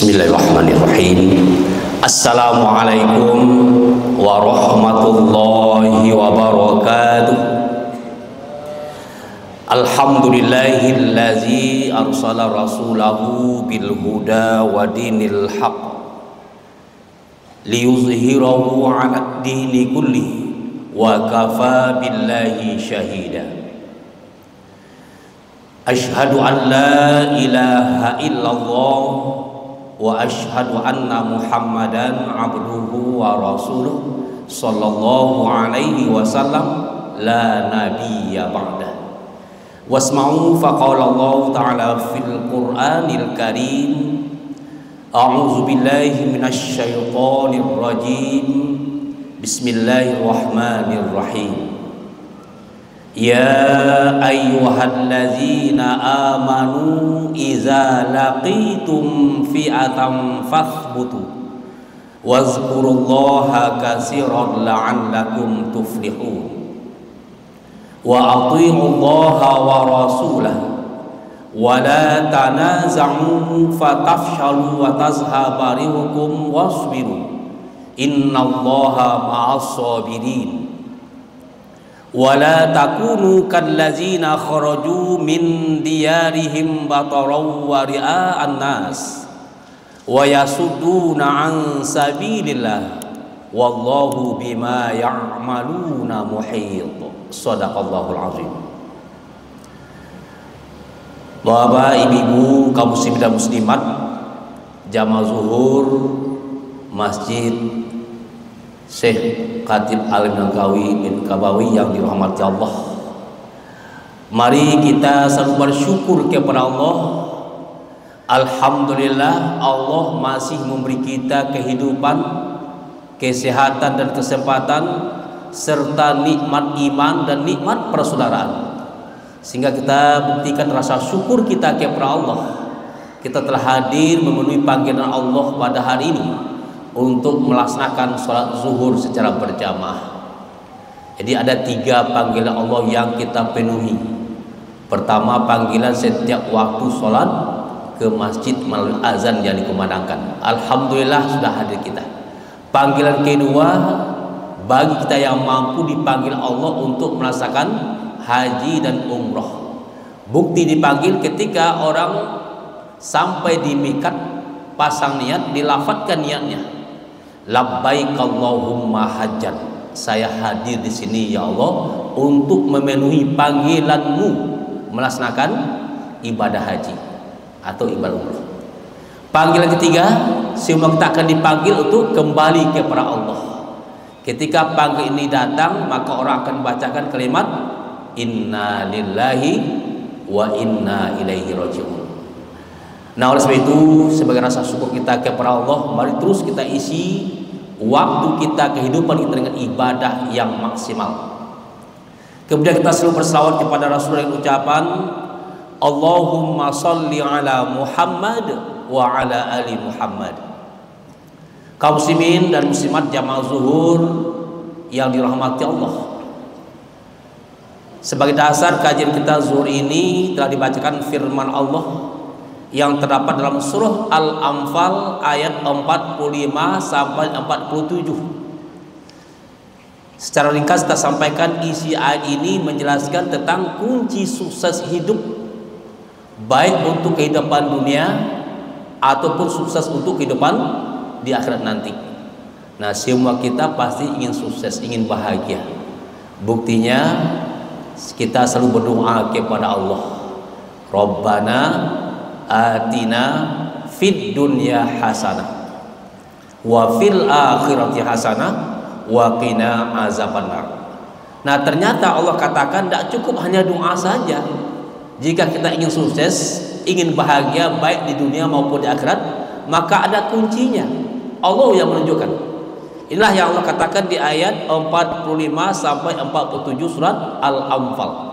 Bismillahirrahmanirrahim. Assalamualaikum warahmatullahi wabarakatuh. Alhamdulillahillazi arsala rasulahu bil huda wa dinil haqq liyuzhirahu 'ala ad-dini kullihi wa kafa billahi syahida. Asyhadu an la ilaha illallah wa asyhadu anna Muhammadan abduhu wa rasuluh sallallahu alaihi wasallam la nabiyya ba'dah. Wasma'u faqala Allah ta'ala fil Qur'anil Karim. A'udzu billahi minasy syaithanir rajim. Bismillahirrahmanirrahim. Ya ayyuhallazina amanu iza laqitum fi'atan fathbutu wazkurullaha katsiran la'allakum tuflihun wa athi'ullaha wa rasulahu wa la tanaza'u fatafshalu wa tazhaba rihukum wasbiru innallaha ma'as sabirin. Wala takunu kallazina kharaju min diyarihim bataran wa ria'an nas wa yasudduna an sabilillah wallahu bima ya'maluna muhit. Shadaqallahul azim. Bapak, ibu, kaum muslimin dan muslimat, jamaah zuhur Masjid Syekh Khatib Alim Nangkawi bin Kabawi yang dirahmati Allah. Mari kita selalu bersyukur kepada Allah. Alhamdulillah, Allah masih memberi kita kehidupan, kesehatan dan kesempatan, serta nikmat iman dan nikmat persaudaraan, sehingga kita buktikan rasa syukur kita kepada Allah. Kita telah hadir memenuhi panggilan Allah pada hari ini untuk melaksanakan sholat zuhur secara berjamaah. Jadi ada 3 panggilan Allah yang kita penuhi. Pertama, panggilan setiap waktu sholat ke masjid melalui azan yang dikumandangkan. Alhamdulillah sudah hadir kita. Panggilan kedua, bagi kita yang mampu dipanggil Allah untuk melaksanakan haji dan umroh. Bukti dipanggil ketika orang sampai di mikat, pasang niat, dilafadzkan niatnya, labbaik Allahumma hajjan, saya hadir di sini ya Allah untuk memenuhi panggilanmu melaksanakan ibadah haji atau ibadah umrah. Panggilan ketiga, semua kita akan dipanggil untuk kembali kepada Allah. Ketika panggil ini datang, maka orang akan bacakan kalimat inna lillahi wa inna ilaihi raji'un. Nah, oleh sebab itu, sebagai rasa syukur kita kepada Allah, mari terus kita isi waktu kita, kehidupan kita dengan ibadah yang maksimal. Kemudian kita selalu berselawat kepada Rasulullah dengan ucapan Allahumma salli ala Muhammad wa ala ali Muhammad. Kaum muslimin dan muslimat jamaah zuhur yang dirahmati Allah, sebagai dasar kajian kita zuhur ini telah dibacakan firman Allah yang terdapat dalam surah Al-Anfal ayat 45 sampai 47. Secara ringkas kita sampaikan isi ayat ini menjelaskan tentang kunci sukses hidup, baik untuk kehidupan dunia ataupun sukses untuk kehidupan di akhirat nanti. Nah, semua kita pasti ingin sukses, ingin bahagia. Buktinya kita selalu berdoa kepada Allah, Rabbana atina fid dunya hasanah wa fil akhirati hasanah wa qina azabannar. Nah, ternyata Allah katakan tidak cukup hanya doa saja. Jika kita ingin sukses, ingin bahagia baik di dunia maupun di akhirat, maka ada kuncinya. Allah yang menunjukkan. Inilah yang Allah katakan di ayat 45 sampai 47 surat Al-Anfal.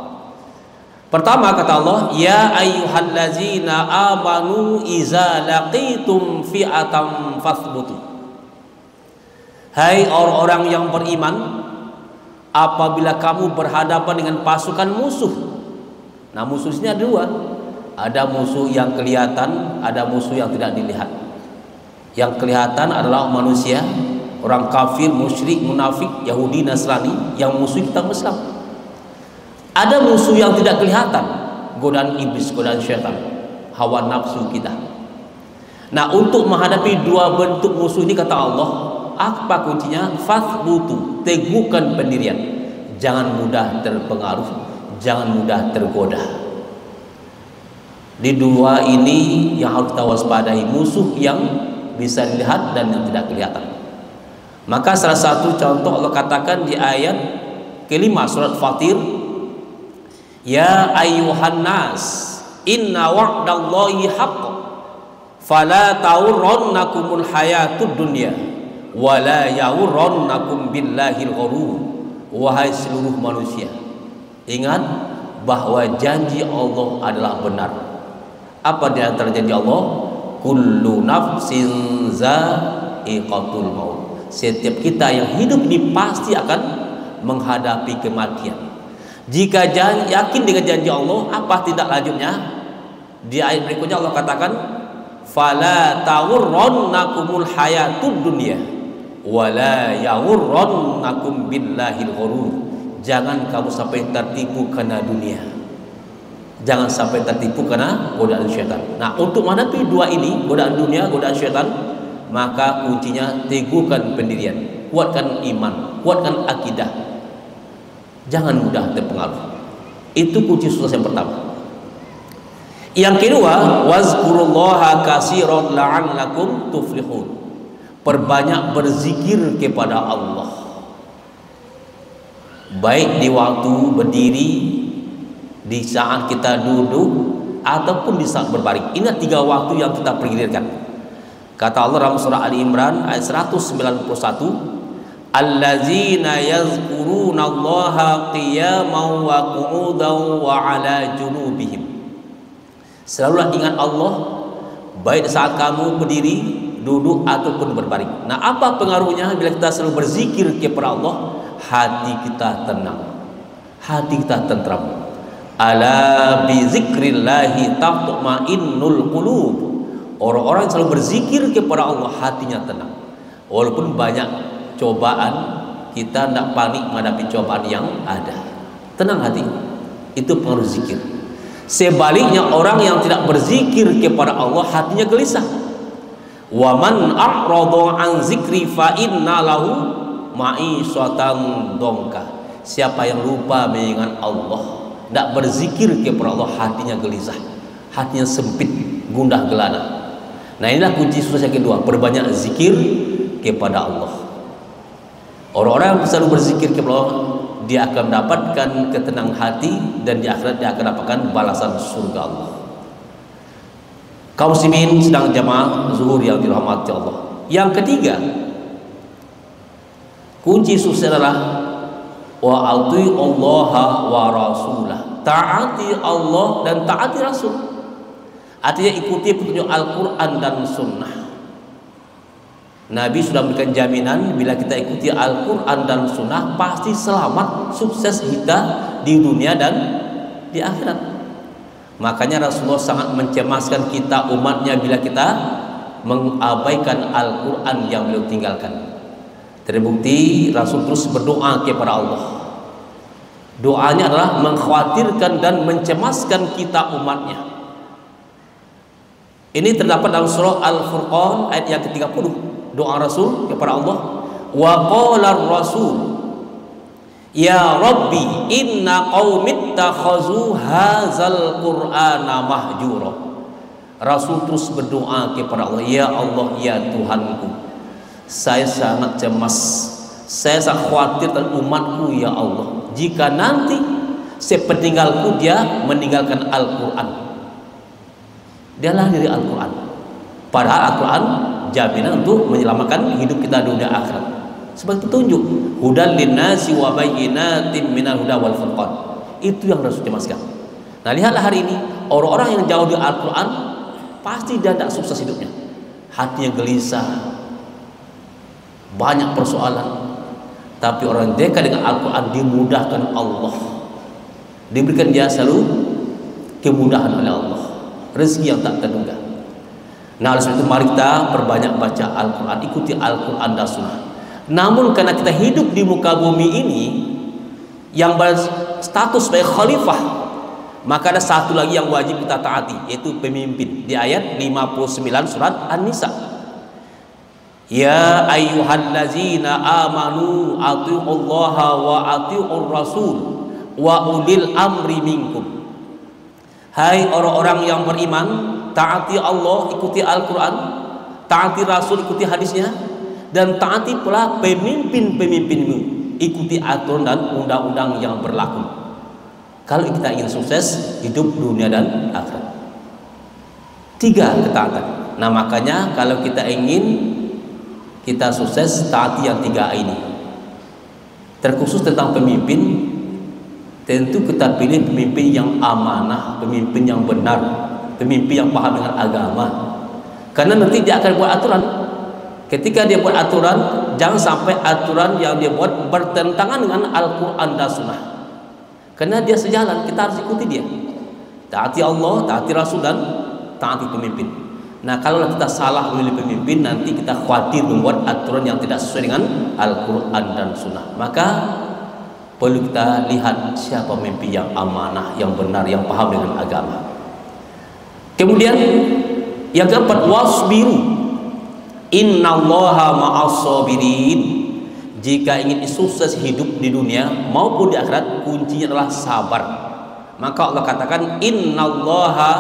Pertama kata Allah, ya ayyuhallazina amanu iza laqitum fi'atan fathbutu. Hai orang-orang yang beriman, apabila kamu berhadapan dengan pasukan musuh. Nah, musuh ini ada 2. Ada musuh yang kelihatan, ada musuh yang tidak dilihat. Yang kelihatan adalah manusia, orang kafir, musyrik, munafik, Yahudi, Nasrani yang musuh kita Islam. Ada musuh yang tidak kelihatan, godaan iblis, godaan syaitan, hawa nafsu kita. Nah, untuk menghadapi dua bentuk musuh ini kata Allah, apa kuncinya? Fathbutu, teguhkan pendirian. Jangan mudah terpengaruh, jangan mudah tergoda. Di dua ini yang harus kita waspadai, musuh yang bisa dilihat dan yang tidak kelihatan. Maka salah satu contoh Allah katakan di ayat kelima surat Fatir, ya ayyuhan nas inna wa'dallahi haqq fala taghurrannakumul hayatud dunya wala yaghurrannakum billahil ghurur. Wahai seluruh manusia, ingat bahwa janji Allah adalah benar. Apa di antara janji Allah? Kullu nafsin za'iqatul maut. Setiap kita yang hidup ini pasti akan menghadapi kematian. Jika yakin dengan janji Allah, apa tindak lanjutnya? Di ayat berikutnya Allah katakan, fala taghurrannakumul hayatud dunya wala yaghurrannakum billahil ghurur. Jangan kamu sampai tertipu karena dunia, jangan sampai tertipu karena godaan syaitan. Nah, untuk menghadapi dua ini, godaan dunia, godaan syaitan, maka kuncinya teguhkan pendirian, kuatkan iman, kuatkan akidah, jangan mudah terpengaruh. Itu kunci sukses yang pertama. Yang kedua, wazkurullaha katsiran la'allakum tuflihun. Perbanyak berzikir kepada Allah, baik di waktu berdiri, di saat kita duduk, ataupun di saat berbaring. Ini 3 waktu yang kita pergilirkan. Kata Allah dalam surah Ali Imran ayat 191, allazina yazkurunallaha qiyaman wa qu'udan wa ala junubihim. Selalulah ingat Allah baik saat kamu berdiri, duduk ataupun berbaring. Nah, apa pengaruhnya bila kita selalu berzikir kepada Allah? Hati kita tenang, hati kita tentram. Ala bi zikrillahi tatma'innul qulub. Orang-orang yang selalu berzikir kepada Allah hatinya tenang. Walaupun banyak cobaan, kita tidak panik menghadapi cobaan yang ada. Tenang hati. Itu pengaruh zikir. Sebaliknya orang yang tidak berzikir kepada Allah hatinya gelisah. Wa man a'rada an zikri fa inna lahu ma'isyatan dongka. Siapa yang lupa mengingat Allah, tidak berzikir kepada Allah, hatinya gelisah, hatinya sempit, gundah gelana. Nah, inilah kunci sukses yang kedua, perbanyak zikir kepada Allah. Orang-orang yang selalu berzikir kepada Allah, dia akan mendapatkan ketenangan hati, dan di akhirat dia akan dapatkan balasan surga Allah. Kaum muslimin sedang jamaah zuhur yang dirahmati Allah. Yang ketiga, kunci sukses adalah wa ati'u Allah wa rasulah. Taati Allah dan taati Rasul. Artinya ikuti petunjuk Al-Quran dan Sunnah. Nabi sudah memberikan jaminan bila kita ikuti Al-Quran dan Sunnah pasti selamat, sukses kita di dunia dan di akhirat. Makanya Rasulullah sangat mencemaskan kita umatnya bila kita mengabaikan Al-Quran yang beliau tinggalkan. Terbukti Rasul terus berdoa kepada Allah. Doanya adalah mengkhawatirkan dan mencemaskan kita umatnya. Ini terdapat dalam surah Al-Furqan ayat yang ke-30. Doa Rasul kepada Allah, wa qala ar-rasul ya Rabbi inna qaumi ittakhazu hadzal qur'ana mahjura. Rasul terus berdoa kepada Allah, ya Allah, ya Tuhanku, saya sangat cemas, saya sangat khawatir tentang umatku ya Allah, jika nanti sepeninggalku dia meninggalkan Al-Quran, dia lari dari Al-Quran. Padahal Al-Quran jaminan untuk menyelamatkan hidup kita dunia akhirat, sebagai petunjuk, hudan linnasi wa bayyinatin minal huda wal furqan. Itu yang Rasul cemaskan. Nah, lihatlah hari ini orang-orang yang jauh dari Al-Quran pasti dia tidak sukses hidupnya, hatinya gelisah, banyak persoalan. Tapi orang yang dekat dengan Al-Quran dimudahkan Allah, diberikan dia selalu kemudahan oleh Allah, rezeki yang tak terduga. Nah, oleh sebab itu mari kita perbanyak baca Al-Quran, ikuti Al-Quran dan Sunnah. Namun karena kita hidup di muka bumi ini yang berstatus sebagai khalifah, maka ada satu lagi yang wajib kita taati, yaitu pemimpin. Di ayat 59 surat An-Nisa, ya ayyuhallazina amanu atiullaha wa atiur rasul wa ulil amri minkum. Hai orang-orang yang beriman, taati Allah, ikuti Al-Quran, taati Rasul, ikuti hadisnya, dan taati pula pemimpin-pemimpinmu, ikuti aturan dan undang-undang yang berlaku. Kalau kita ingin sukses hidup dunia dan akhirat, 3 ketaatan. Nah, makanya kalau kita ingin kita sukses, taati yang 3 ini. Terkhusus tentang pemimpin, tentu kita pilih pemimpin yang amanah, pemimpin yang benar, pemimpin yang paham dengan agama. Karena nanti dia akan buat aturan. Ketika dia buat aturan, jangan sampai aturan yang dia buat bertentangan dengan Al-Quran dan Sunnah. Karena dia sejalan, kita harus ikuti dia. Taati Allah, taati Rasul, dan taati pemimpin. Nah, kalau kita salah memilih pemimpin, nanti kita khawatir membuat aturan yang tidak sesuai dengan Al-Quran dan Sunnah. Maka perlu kita lihat siapa pemimpin yang amanah, yang benar, yang paham dengan agama. Kemudian yang keempat, wasbiru innallaha ma'as-sabirin. Jika ingin sukses hidup di dunia maupun di akhirat, kuncinya adalah sabar. Maka Allah katakan innallaha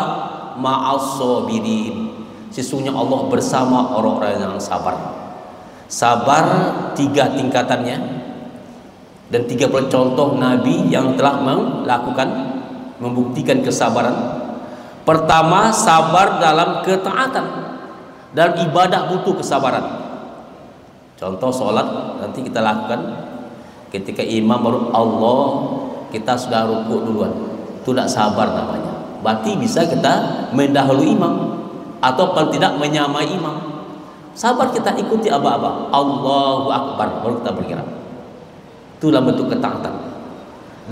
ma'as-sabirin. Sesungguhnya Allah bersama orang-orang yang sabar. Sabar 3 tingkatannya, dan 3 contoh Nabi yang telah melakukan, membuktikan kesabaran. Pertama, sabar dalam ketaatan. Dalam ibadah butuh kesabaran. Contoh sholat, nanti kita lakukan ketika imam baru Allah, kita sudah rukuk duluan, itu tidak sabar namanya. Berarti bisa kita mendahului imam, atau paling tidak menyamai imam. Sabar, kita ikuti aba-aba, Allahu Akbar, baru kita bergerak. Itulah bentuk ketaatan.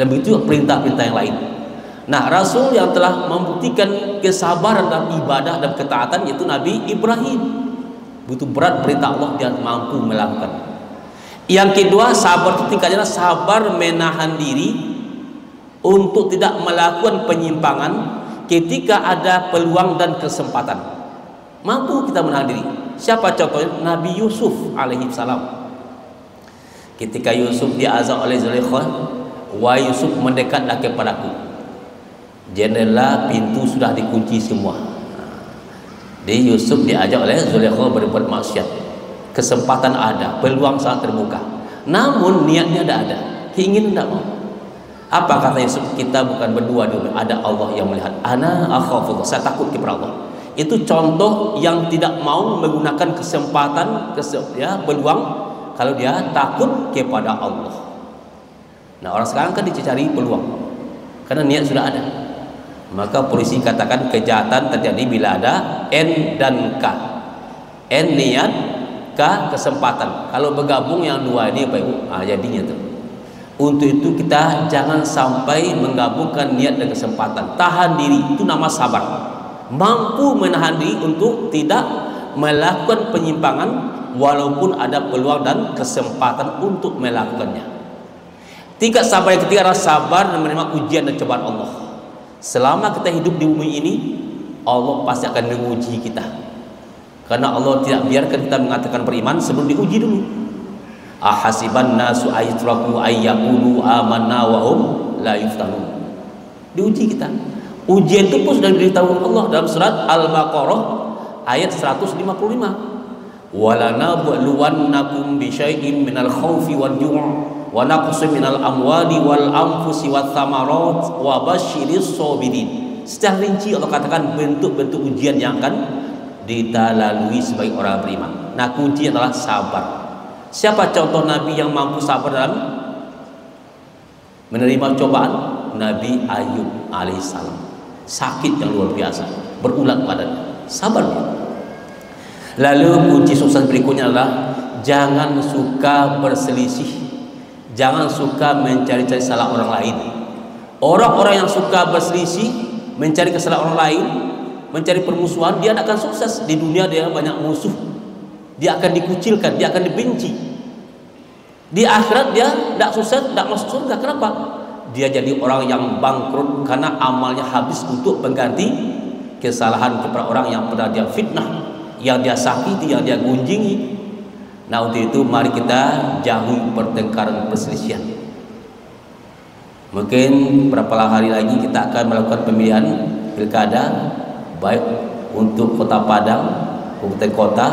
Dan begitu perintah-perintah yang lain. Nah, Rasul yang telah membuktikan kesabaran dalam ibadah dan ketaatan yaitu Nabi Ibrahim. Begitu berat perintah Allah, dia mampu melakukan. Yang kedua, sabar itu tingkatnya sabar menahan diri untuk tidak melakukan penyimpangan ketika ada peluang dan kesempatan. Mampu kita menahan diri. Siapa contohnya? Nabi Yusuf alaihi salam. Ketika Yusuf diazab oleh Zulaikha, wahai Yusuf, mendekatlah kepadaku. Jendela pintu sudah dikunci semua. Jadi Yusuf diajak oleh Zulaikha berbuat maksiat. Kesempatan ada, peluang sangat terbuka. Namun niatnya tidak ada, ingin tidak mau. Apa kata Yusuf? Kita bukan berdua dulu, ada Allah yang melihat. Ana akhafullah, saya takut kepada Allah. Itu contoh yang tidak mau menggunakan kesempatan, peluang. Kalau dia takut kepada Allah. Nah, orang sekarang kan dicari peluang karena niat sudah ada. Maka polisi katakan kejahatan terjadi bila ada N dan K. N niat, K kesempatan. Kalau bergabung yang 2 ini baik, jadinya tuh. Untuk itu kita jangan sampai menggabungkan niat dan kesempatan. Tahan diri, itu nama sabar. Mampu menahan diri untuk tidak melakukan penyimpangan walaupun ada peluang dan kesempatan untuk melakukannya. Tingkat sabar yang ketiga adalah sabar dan menerima ujian dan cobaan Allah. Selama kita hidup di bumi ini, Allah pasti akan menguji kita. Karena Allah tidak biarkan kita mengatakan beriman sebelum diuji dulu. Ahasiban nasu ayyatraku ayyaqulu amanna wa hum la yuftanun. Diuji kita. Ujian itu pun sudah diberitahu Allah dalam surat Al-Baqarah ayat 155. وَلَنَبْلُوَنَّكُمْ بِشَيْءٍ مِنَ الْخَوْفِ وَالْجُوعِ وَنَقْصٍ مِنَ الْأَمْوَالِ وَالْأَنْفُسِ وَالثَّمَرَاتِ وَبَشِّرِ الصَّابِرِينَ. Secara rinci Allah katakan bentuk-bentuk ujian yang akan kita lalui sebagai orang beriman. Nah, kuncinya adalah sabar. Siapa contoh Nabi yang mampu sabar dalam menerima cobaan? Nabi Ayub alaihissalam. Sakit yang luar biasa, berulang badannya, sabar. Lalu kunci sukses berikutnya adalah jangan suka berselisih, jangan suka mencari-cari salah orang lain. Orang-orang yang suka berselisih, mencari kesalahan orang lain, mencari permusuhan, dia tidak akan sukses. Di dunia dia banyak musuh, dia akan dikucilkan, dia akan dibenci. Di akhirat dia tidak sukses, tidak masuk surga. Kenapa? Dia jadi orang yang bangkrut karena amalnya habis untuk mengganti kesalahan kepada orang yang pernah dia fitnah, yang dia sakiti, yang dia gunjingi. Nah, untuk itu mari kita jauhi pertengkaran perselisihan. Mungkin berapa hari lagi kita akan melakukan pemilihan pilkada, baik untuk Kota Padang, kabupaten kota,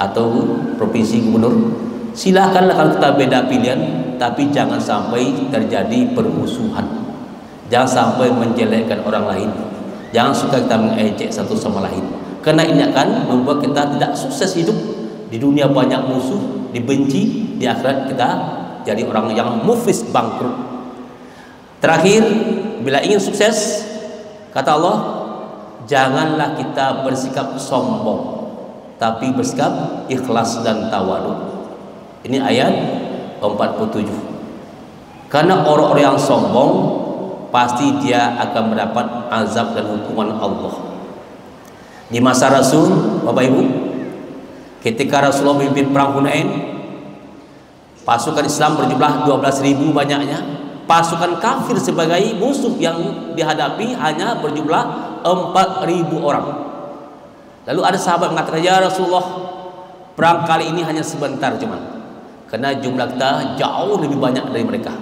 atau provinsi gubernur. Silakanlah kalau kita beda pilihan, tapi jangan sampai terjadi permusuhan, jangan sampai menjelekkan orang lain, jangan suka kita mengejek satu sama lain, karena ini akan membuat kita tidak sukses hidup. Di dunia banyak musuh, dibenci, di akhirat kita jadi orang yang muflis, bangkrut. Terakhir, bila ingin sukses, kata Allah, janganlah kita bersikap sombong, tapi bersikap ikhlas dan tawadhu. Ini ayat 47. Karena orang-orang yang sombong pasti dia akan mendapat azab dan hukuman Allah. Di masa Rasul, Bapak Ibu, ketika Rasulullah memimpin perang Hunain, pasukan Islam berjumlah 12.000 banyaknya, pasukan kafir sebagai musuh yang dihadapi hanya berjumlah 4.000 orang. Lalu ada sahabat mengatakan, ya Rasulullah, perang kali ini hanya sebentar cuman, karena jumlah kita jauh lebih banyak dari mereka.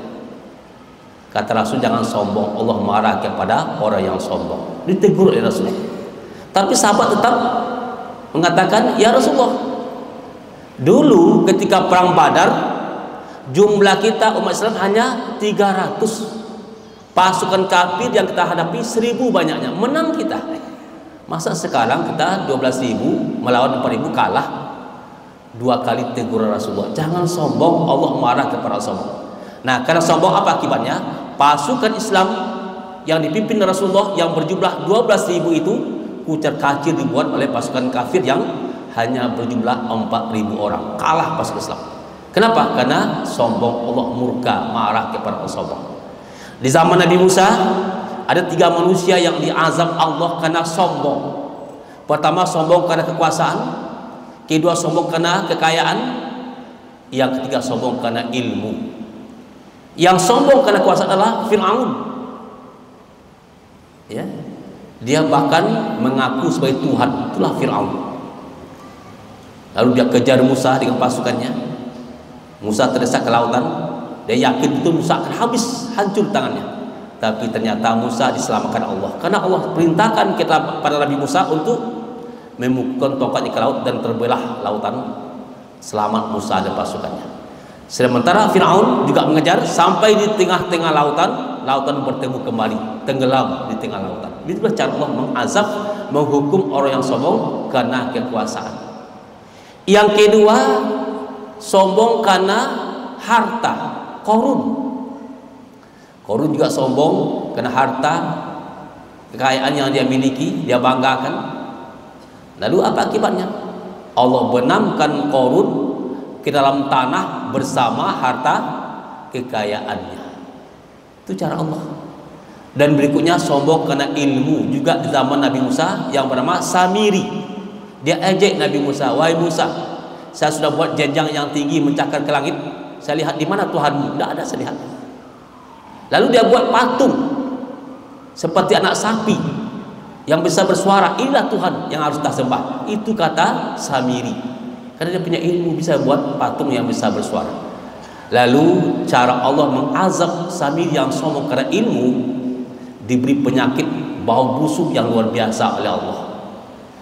Kata Rasul, jangan sombong, Allah marah kepada orang yang sombong. Ditegur oleh Rasul. Tapi sahabat tetap mengatakan, ya Rasulullah, dulu ketika perang Badar, jumlah kita umat Islam hanya 300, pasukan kafir yang kita hadapi 1.000 banyaknya, menang kita. Masa sekarang kita 12.000 melawan 4.000 kalah? Dua kali teguran Rasulullah, jangan sombong, Allah marah kepada sombong. Nah, karena sombong apa akibatnya? Pasukan Islam yang dipimpin Rasulullah yang berjumlah 12.000 itu kucar-kacir dibuat oleh pasukan kafir yang hanya berjumlah 4.000 orang, kalah pasukan Islam. Kenapa? Karena sombong, Allah murka, marah kepada orang sombong. Di zaman Nabi Musa ada 3 manusia yang diazab Allah karena sombong. Pertama, sombong karena kekuasaan, kedua sombong karena kekayaan, yang ketiga sombong karena ilmu. Yang sombong karena kekuasaan adalah Fir'aun. Ya, dia bahkan mengaku sebagai Tuhan, itulah Fir'aun. Lalu dia kejar Musa dengan pasukannya. Musa terdesak ke lautan, dia yakin itu Musa akan habis, hancur tangannya. Tapi ternyata Musa diselamatkan Allah, karena Allah perintahkan kita pada Nabi Musa untuk memukulkan tongkatnya ke laut dan terbelah lautan, selamat Musa dan pasukannya. Sementara Fir'aun juga mengejar sampai di tengah-tengah lautan, lautan bertemu kembali, tenggelam di tengah lautan. Itulah cara Allah mengazab, menghukum orang yang sombong karena kekuasaan. Yang kedua, sombong karena harta, korun. Korun juga sombong karena harta, kekayaan yang dia miliki, dia banggakan. Lalu apa akibatnya? Allah benamkan korun ke dalam tanah bersama harta kekayaannya. Itu cara Allah. Dan berikutnya sombong karena ilmu, juga di zaman Nabi Musa yang bernama Samiri. Dia ejek Nabi Musa, wahai Musa, saya sudah buat jenjang yang tinggi mencakar ke langit, saya lihat di mana Tuhanmu? Tidak ada, saya lihat. Lalu dia buat patung seperti anak sapi yang bisa bersuara, inilah Tuhan yang harus kita sembah. Itu kata Samiri, karena dia punya ilmu, bisa buat patung yang bisa bersuara. Lalu cara Allah mengazab Samiri yang sombong karena ilmu, diberi penyakit bau busuk yang luar biasa oleh Allah,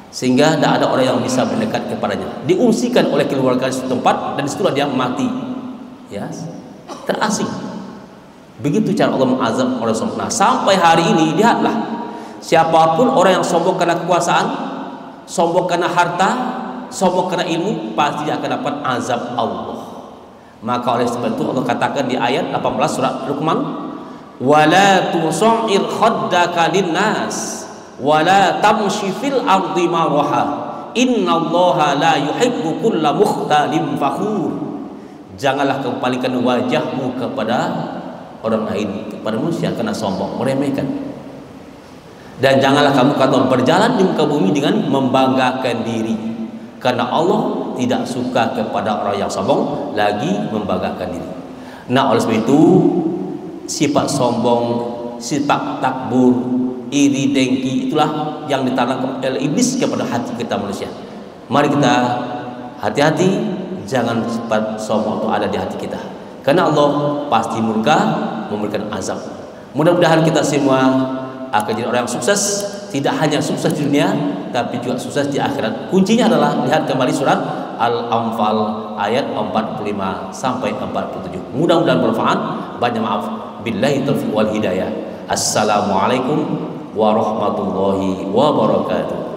sehingga tidak ada orang yang bisa mendekat kepadanya. Diungsikan oleh keluarga setempat dan disitulah dia mati, ya, terasing. Begitu cara Allah mengazab orang sombong. Nah, sampai hari ini lihatlah, siapapun orang yang sombong karena kekuasaan, sombong karena harta, sombong karena ilmu, pasti dia akan dapat azab Allah. Maka oleh sebab itu Allah katakan di ayat 18 surat Luqman, wala tusa'ir khaddaka linnas wala tamshi fil ardi maraha innallaha la yuhibbu kulla mukhtalin fakhur. Janganlah kau palingkan wajahmu kepada orang lain, kepada manusia karena sombong, meremehkan. Dan janganlah kamu kata berjalan di muka bumi dengan membanggakan diri, karena Allah tidak suka kepada orang yang sombong lagi membanggakan diri. Nah, oleh sebab itu sifat sombong, sifat takbur, iri, dengki, itulah yang ditanamkan oleh iblis kepada hati kita manusia. Mari kita hati-hati, jangan sifat sombong itu ada di hati kita, karena Allah pasti murka, memberikan azab. Mudah-mudahan kita semua akan jadi orang yang sukses, tidak hanya sukses di dunia tapi juga sukses di akhirat. Kuncinya adalah lihat kembali surat Al-Anfal ayat 45 sampai 47. Mudah-mudahan bermanfaat. Banyak maaf. Billahi taufiq wal hidayah. Assalamualaikum warahmatullahi wabarakatuh.